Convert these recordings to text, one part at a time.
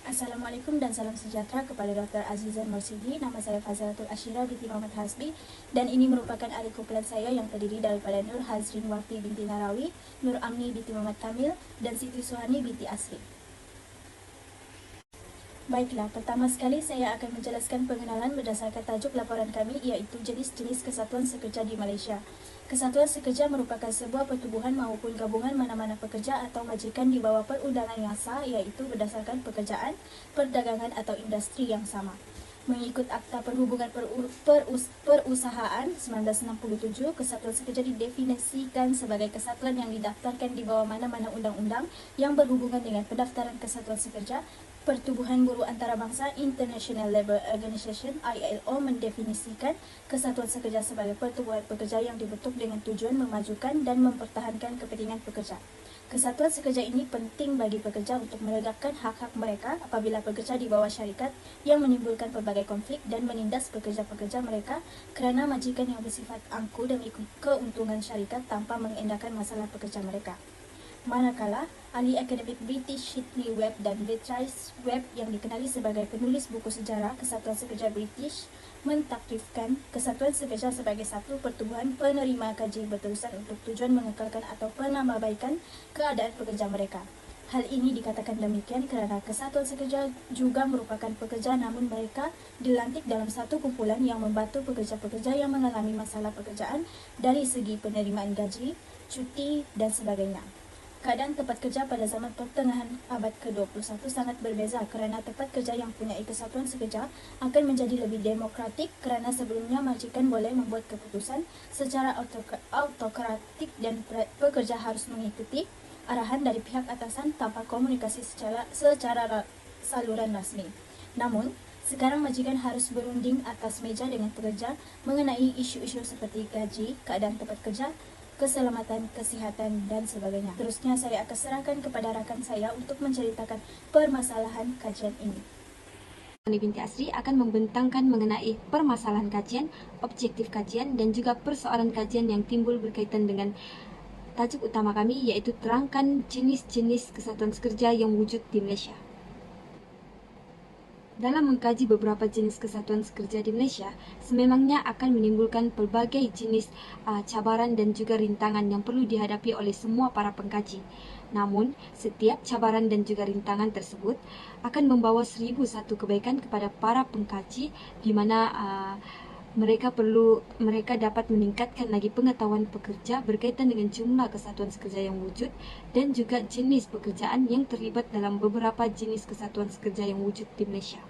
Assalamualaikum dan salam sejahtera kepada Dr. Azizan Marsidi. Nama saya Fazilatul Ashira binti Muhammad Hasbi dan ini merupakan ahli kumpulan saya yang terdiri daripada Nur Hazrin Wati binti Narawi, Nur Amni binti Muhammad Kamil dan Siti Suhani binti Asri. Baiklah, pertama sekali saya akan menjelaskan pengenalan berdasarkan tajuk laporan kami iaitu jenis-jenis kesatuan sekerja di Malaysia. Kesatuan sekerja merupakan sebuah pertubuhan maupun gabungan mana-mana pekerja atau majikan di bawah perundangan yang sah iaitu berdasarkan pekerjaan, perdagangan atau industri yang sama. Mengikut Akta Perhubungan Perusahaan 1967, kesatuan sekerja didefinisikan sebagai kesatuan yang didaftarkan di bawah mana-mana undang-undang yang berhubungan dengan pendaftaran kesatuan sekerja. Pertubuhan Buruh Antarabangsa International Labour Organization ILO mendefinisikan kesatuan sekerja sebagai pertubuhan pekerja yang dibentuk dengan tujuan memajukan dan mempertahankan kepentingan pekerja. Kesatuan sekerja ini penting bagi pekerja untuk menegakkan hak-hak mereka apabila bekerja di bawah syarikat yang menimbulkan pelbagai konflik dan menindas pekerja-pekerja mereka kerana majikan yang bersifat angkuh demi keuntungan syarikat tanpa mengendahkan masalah pekerja mereka. Manakala, ahli akademik British Shitley Webb dan Beatrice Webb yang dikenali sebagai penulis buku sejarah Kesatuan Sekerja British mentakrifkan kesatuan sekerja sebagai satu pertubuhan penerima kaji berterusan untuk tujuan mengekalkan atau penambahbaikan keadaan pekerja mereka. Hal ini dikatakan demikian kerana kesatuan sekerja juga merupakan pekerja namun mereka dilantik dalam satu kumpulan yang membantu pekerja-pekerja yang mengalami masalah pekerjaan dari segi penerimaan gaji, cuti dan sebagainya. Keadaan tempat kerja pada zaman pertengahan abad ke-21 sangat berbeza kerana tempat kerja yang punya kesatuan sekerja akan menjadi lebih demokratik kerana sebelumnya majikan boleh membuat keputusan secara autokratik dan pekerja harus mengikuti arahan dari pihak atasan tanpa komunikasi secara saluran rasmi. Namun, sekarang majikan harus berunding atas meja dengan pekerja mengenai isu-isu seperti gaji, keadaan tempat kerja, keselamatan, kesihatan, dan sebagainya. Terusnya saya akan serahkan kepada rakan saya untuk menceritakan permasalahan kajian ini. Binti Asri akan membentangkan mengenai permasalahan kajian, objektif kajian, dan juga persoalan kajian yang timbul berkaitan dengan tajuk utama kami, yaitu terangkan jenis-jenis kesatuan sekerja yang wujud di Malaysia. Dalam mengkaji beberapa jenis kesatuan sekerja di Malaysia, sememangnya akan menimbulkan pelbagai jenis cabaran dan juga rintangan yang perlu dihadapi oleh semua para pengkaji. Namun, setiap cabaran dan juga rintangan tersebut akan membawa 1001 kebaikan kepada para pengkaji di mana mereka dapat meningkatkan lagi pengetahuan pekerja berkaitan dengan jumlah kesatuan sekerja yang wujud dan juga jenis pekerjaan yang terlibat dalam beberapa jenis kesatuan sekerja yang wujud di Malaysia.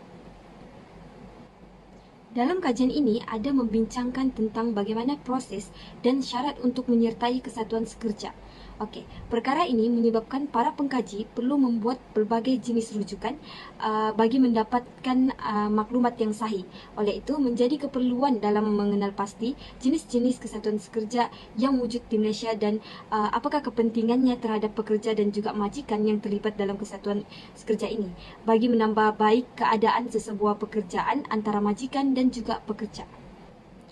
Dalam kajian ini ada membincangkan tentang bagaimana proses dan syarat untuk menyertai kesatuan sekerja. Okey, perkara ini menyebabkan para pengkaji perlu membuat pelbagai jenis rujukan bagi mendapatkan maklumat yang sahih. Oleh itu, menjadi keperluan dalam mengenal pasti jenis-jenis kesatuan sekerja yang wujud di Malaysia dan apakah kepentingannya terhadap pekerja dan juga majikan yang terlibat dalam kesatuan sekerja ini bagi menambah baik keadaan sesebuah pekerjaan antara majikan dan juga pekerja.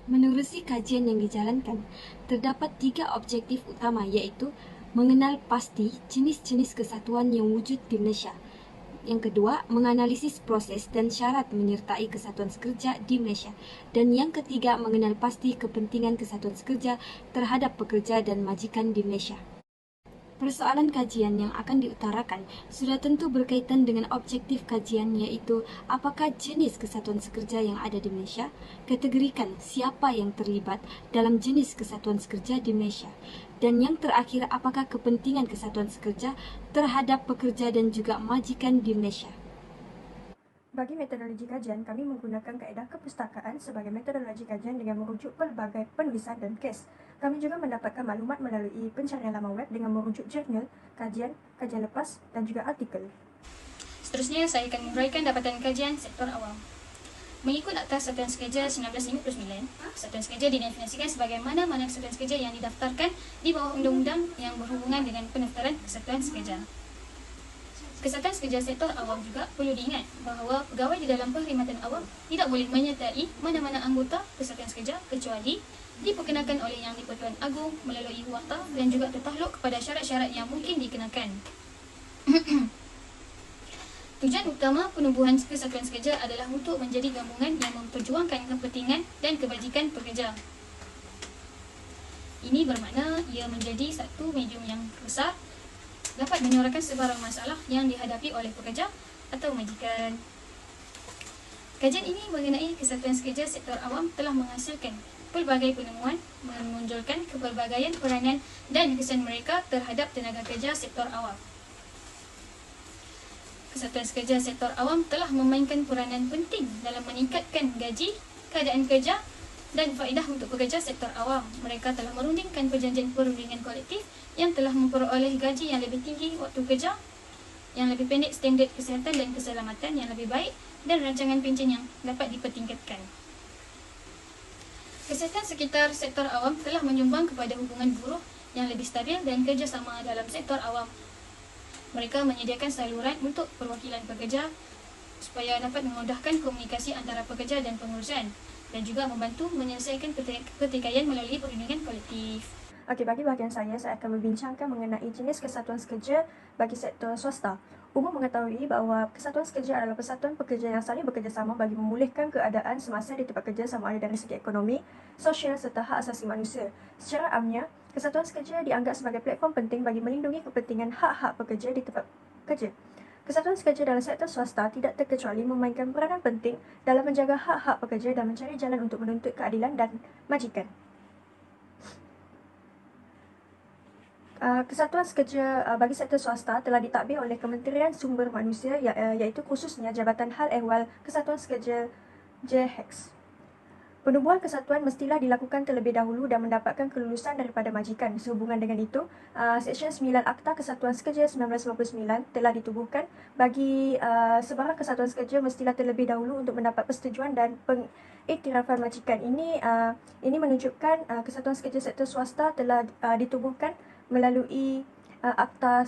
Menerusi kajian yang dijalankan, terdapat 3 objektif utama iaitu mengenal pasti jenis-jenis kesatuan yang wujud di Malaysia. Yang kedua, menganalisis proses dan syarat menyertai kesatuan sekerja di Malaysia. Dan yang ketiga, mengenal pasti kepentingan kesatuan sekerja terhadap pekerja dan majikan di Malaysia. Persoalan kajian yang akan diutarakan sudah tentu berkaitan dengan objektif kajian iaitu apakah jenis kesatuan sekerja yang ada di Malaysia, kategorikan siapa yang terlibat dalam jenis kesatuan sekerja di Malaysia, dan yang terakhir apakah kepentingan kesatuan sekerja terhadap pekerja dan juga majikan di Malaysia. Bagi metodologi kajian, kami menggunakan kaedah kepustakaan sebagai metodologi kajian dengan merujuk pelbagai penulisan dan kes. Kami juga mendapatkan maklumat melalui pencarian laman web dengan merujuk jurnal, kajian lepas dan juga artikel. Seterusnya, saya akan menguraikan dapatan kajian sektor awam. Mengikut Akta Kesatuan Sekerja 1959, kesatuan sekerja didefinisikan sebagai mana-mana kesatuan sekerja yang didaftarkan di bawah undang-undang yang berhubungan dengan pendaftaran kesatuan sekerja. Kesatuan sekerja sektor awam juga perlu diingat bahawa pegawai di dalam perkhidmatan awam tidak boleh menyertai mana-mana anggota kesatuan sekerja kecuali diperkenakan oleh Yang di-Pertuan Agong melalui warta dan juga tertakluk kepada syarat-syarat yang mungkin dikenakan. Tujuan utama penubuhan kesatuan sekerja adalah untuk menjadi gabungan yang memperjuangkan kepentingan dan kebajikan pekerja. Ini bermakna ia menjadi satu medium yang besar, dapat menyuarakan sebarang masalah yang dihadapi oleh pekerja atau majikan. Kajian ini mengenai kesatuan sekerja sektor awam telah menghasilkan pelbagai penemuan, menonjolkan kepelbagaian peranan dan kesan mereka terhadap tenaga kerja sektor awam. Kesatuan sekerja sektor awam telah memainkan peranan penting dalam meningkatkan gaji, keadaan kerja dan faedah untuk pekerja sektor awam. Mereka telah merundingkan perjanjian perundingan kolektif yang telah memperoleh gaji yang lebih tinggi, waktu kerja yang lebih pendek, standard kesihatan dan keselamatan yang lebih baik dan rancangan pencen yang dapat dipertingkatkan. Kesihatan sekitar sektor awam telah menyumbang kepada hubungan buruh yang lebih stabil dan kerjasama dalam sektor awam. Mereka menyediakan saluran untuk perwakilan pekerja supaya dapat memudahkan komunikasi antara pekerja dan pengurusan dan juga membantu menyelesaikan pertikaian melalui perundingan kolektif. Okey, bagi bahagian saya akan membincangkan mengenai jenis kesatuan sekerja bagi sektor swasta. Umum mengetahui bahawa kesatuan sekerja adalah persatuan pekerja yang saling bekerjasama bagi memulihkan keadaan semasa di tempat kerja sama ada dari segi ekonomi, sosial serta hak asasi manusia. Secara amnya, kesatuan sekerja dianggap sebagai platform penting bagi melindungi kepentingan hak-hak pekerja di tempat kerja. Kesatuan sekerja dalam sektor swasta tidak terkecuali memainkan peranan penting dalam menjaga hak-hak pekerja dan mencari jalan untuk menuntut keadilan dan majikan. Kesatuan sekerja bagi sektor swasta telah ditadbir oleh Kementerian Sumber Manusia iaitu khususnya Jabatan Hal Ehwal Kesatuan Sekerja JHEX. Penubuhan kesatuan mestilah dilakukan terlebih dahulu dan mendapatkan kelulusan daripada majikan. Sehubungan dengan itu, Seksyen 9 Akta Kesatuan Sekerja 1999 telah ditubuhkan bagi sebarang kesatuan sekerja mestilah terlebih dahulu untuk mendapat persetujuan dan pengiktirafan majikan. Ini menunjukkan kesatuan sekerja sektor swasta telah ditubuhkan melalui Akta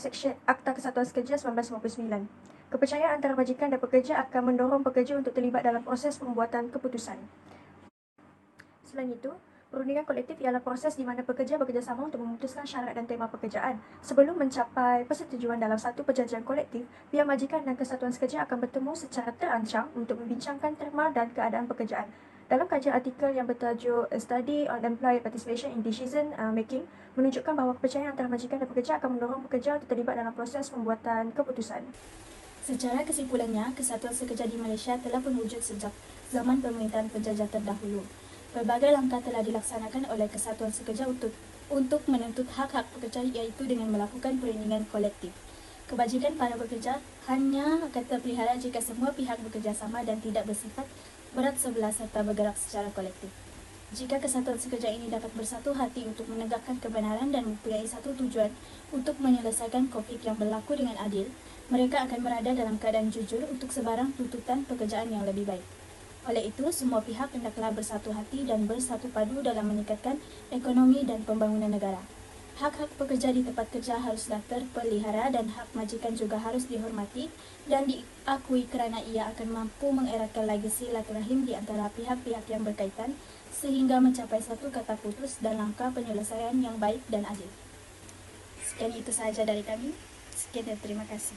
Kesatuan Sekerja 1999. Kepercayaan antara majikan dan pekerja akan mendorong pekerja untuk terlibat dalam proses pembuatan keputusan. Selain itu, perundingan kolektif ialah proses di mana pekerja bekerjasama untuk memutuskan syarat dan tema pekerjaan. Sebelum mencapai persetujuan dalam satu perjanjian kolektif, pihak majikan dan kesatuan sekerja akan bertemu secara terancang untuk membincangkan terma dan keadaan pekerjaan. Dalam kajian artikel yang bertajuk A Study on Employee Participation in Decision Making menunjukkan bahawa kepercayaan antara majikan dan pekerja akan mendorong pekerja untuk terlibat dalam proses pembuatan keputusan. Secara kesimpulannya, kesatuan sekerja di Malaysia telah berwujud sejak zaman pemerintahan penjajah terdahulu. Pelbagai langkah telah dilaksanakan oleh kesatuan sekerja untuk menuntut hak-hak pekerja iaitu dengan melakukan perundingan kolektif. Kebajikan para pekerja hanya akan terpelihara jika semua pihak bekerjasama dan tidak bersifat berat sebelah serta bergerak secara kolektif. Jika kesatuan sekerja ini dapat bersatu hati untuk menegakkan kebenaran dan mempunyai satu tujuan untuk menyelesaikan konflik yang berlaku dengan adil, mereka akan berada dalam keadaan jujur untuk sebarang tuntutan pekerjaan yang lebih baik. Oleh itu, semua pihak hendaklah bersatu hati dan bersatu padu dalam meningkatkan ekonomi dan pembangunan negara. Hak-hak pekerja di tempat kerja haruslah terpelihara dan hak majikan juga harus dihormati dan diakui kerana ia akan mampu mengeratkan legasi silaturahim di antara pihak-pihak yang berkaitan sehingga mencapai satu kata putus dan langkah penyelesaian yang baik dan adil. Sekian itu sahaja dari kami. Sekian dan terima kasih.